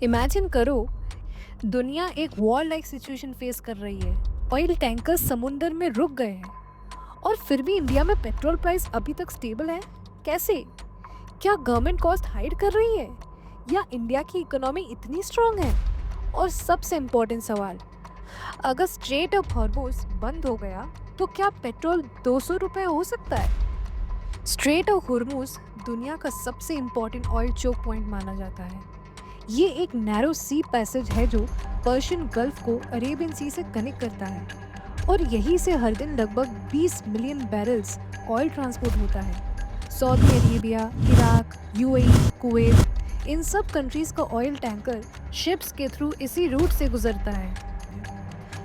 Imagine करो, दुनिया एक वॉर लाइक सिचुएशन फेस कर रही है। ऑयल टैंकर्स समुंदर में रुक गए हैं और फिर भी इंडिया में पेट्रोल प्राइस अभी तक स्टेबल है। कैसे? क्या गवर्नमेंट कॉस्ट हाइड कर रही है या इंडिया की इकोनॉमी इतनी स्ट्रांग है? और सबसे इम्पोर्टेंट सवाल, अगर स्ट्रेट ऑफ हॉर्मोज बंद हो गया तो क्या पेट्रोल 200 रुपए हो सकता है? स्ट्रेट ऑफ हॉर्मोज दुनिया का सबसे इम्पोर्टेंट ऑयल चोक पॉइंट माना जाता है। ये एक नैरो सी पैसेज है जो पर्शियन गल्फ को अरेबियन सी से कनेक्ट करता है और यहीं से हर दिन लगभग 20 मिलियन बैरल्स ऑयल ट्रांसपोर्ट होता है। Saudi Arabia, Iraq, UAE, Kuwait, इन सब कंट्रीज का ऑयल टैंकर शिप्स के थ्रू इसी रूट से गुजरता है।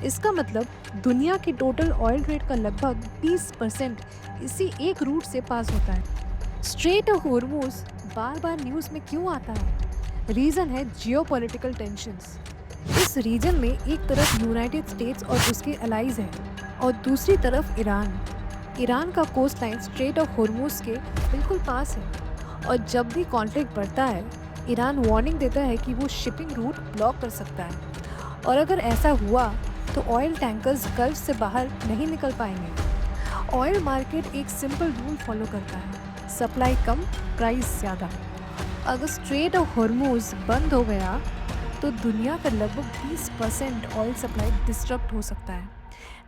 इसका मतलब दुनिया की टोटल ऑयल ट्रेड का लगभग 20% इसी एक रूट से पास होता है। Straight of Hormoz bar bar news में क्यों आता है? रीज़न है जियोपॉलिटिकल टेंशंस। इस रीजन में एक तरफ यूनाइटेड स्टेट्स और उसके अलाइज हैं और दूसरी तरफ ईरान। ईरान का coast line strait of Hormuz के बिल्कुल पास है और जब भी कॉन्फ्लिक्ट बढ़ता है ईरान वार्निंग देता है कि वो शिपिंग रूट ब्लॉक कर सकता है और अगर ऐसा हुआ तो ऑयल टैंकर्स गल्फ से बाहर नहीं निकल पाएंगे। ऑयल मार्केट एक सिंपल रूल फॉलो करता है, सप्लाई कम, प्राइस ज़्यादा। अगर स्ट्रेट ऑफ हॉर्मोज बंद हो गया तो दुनिया का लगभग 20% ऑयल सप्लाई डिस्टर्ब हो सकता है।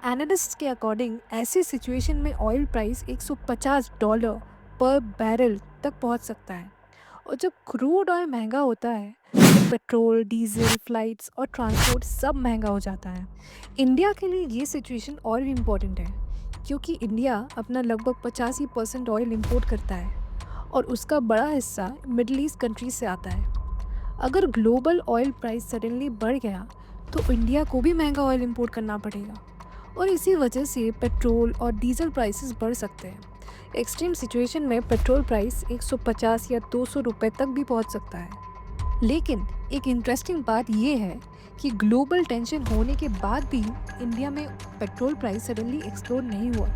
एनालिस्ट्स के अकॉर्डिंग ऐसी सिचुएशन में ऑयल प्राइस $150 पर बैरल तक पहुंच सकता है और जब क्रूड ऑयल महंगा होता है तो पेट्रोल, डीजल, फ्लाइट्स और ट्रांसपोर्ट सब महंगा हो जाता है। इंडिया के लिए ये सिचुएशन और भी इम्पोर्टेंट है क्योंकि इंडिया अपना लगभग 85% ऑयल इंपोर्ट करता है और उसका बड़ा हिस्सा मिडल ईस्ट कंट्रीज से आता है। अगर ग्लोबल ऑयल प्राइस सडनली बढ़ गया तो इंडिया को भी महंगा ऑयल इंपोर्ट करना पड़ेगा और इसी वजह से पेट्रोल और डीजल प्राइसेस बढ़ सकते हैं। एक्सट्रीम सिचुएशन में पेट्रोल प्राइस 150 या 200 रुपए तक भी पहुंच सकता है। लेकिन एक इंटरेस्टिंग बात यह है कि ग्लोबल टेंशन होने के बाद भी इंडिया में पेट्रोल प्राइस सडनली एक्सप्लोड नहीं हुआ।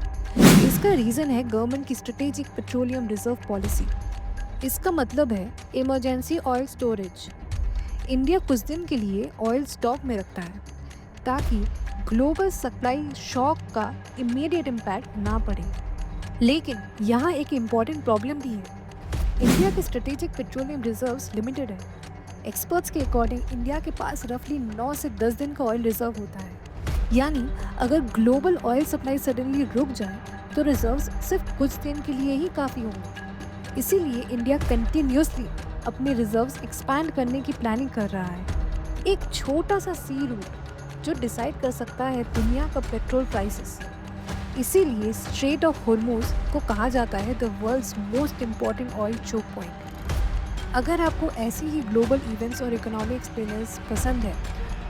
इसका रीज़न है गवर्नमेंट की स्ट्रेटेजिक पेट्रोलियम रिजर्व पॉलिसी। इसका मतलब है इमरजेंसी ऑयल स्टोरेज। इंडिया कुछ दिन के लिए ऑयल स्टॉक में रखता है ताकि ग्लोबल सप्लाई शॉक का इमीडिएट इम्पैक्ट ना पड़े। लेकिन यहाँ एक इम्पॉर्टेंट प्रॉब्लम भी है। इंडिया के स्ट्रेटेजिक पेट्रोलियम रिजर्व्स लिमिटेड है। एक्सपर्ट्स के अकॉर्डिंग इंडिया के पास रफली 9 से 10 दिन का ऑयल रिजर्व होता है। यानी अगर ग्लोबल ऑयल सप्लाई सडनली रुक जाए तो रिजर्व्स सिर्फ कुछ दिन के लिए ही काफ़ी होंगे। इसीलिए इंडिया कंटिन्यूसली अपने रिजर्व्स एक्सपैंड करने की प्लानिंग कर रहा है। एक छोटा सा सी रूट जो डिसाइड कर सकता है दुनिया का पेट्रोल प्राइसेस। इसीलिए स्ट्रेट ऑफ हॉर्मोज को कहा जाता है the world's most important oil choke point. अगर आपको ऐसी ही ग्लोबल इवेंट्स और इकोनॉमिक एक्सप्लेनर्स पसंद है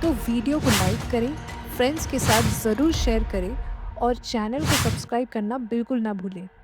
तो वीडियो को लाइक करें, फ्रेंड्स के साथ ज़रूर शेयर करें और चैनल को सब्सक्राइब करना बिल्कुल ना भूलें।